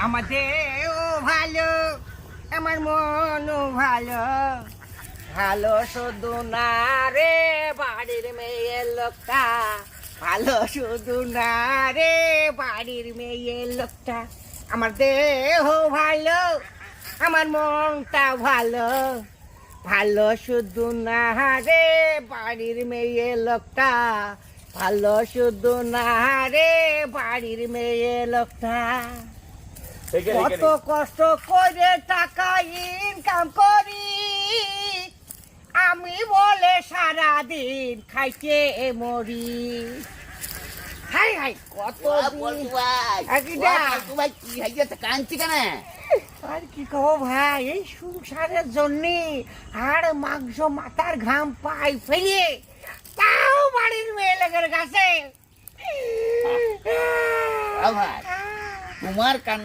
আমার দেহ ভালো, আমার মনও ভালো, ভালো শুধু না রে বাড়ির মেয়ে লোকটা, ভালো শুধু না রে বাড়ির মেয়ে লোকটা। আমার দেহ ভালো, আমার মনটা ভালো, ভালো শুধু না রে বাড়ির মেয়ে লোকটা, ভালো শুধু না রে বাড়ির মেয়ে লোকটা। কত কষ্ট করে টাকা ইনকাম করি, আমি বলে সারাদিন খাইতে মরি। হাই হাই কত আর কি কहो ভাই, এই সংসারের জন্য আর মাংস মাথার ঘাম পাই ফেলে তাও বাড়ির মেয়ে লোকের কাছে তোমার কান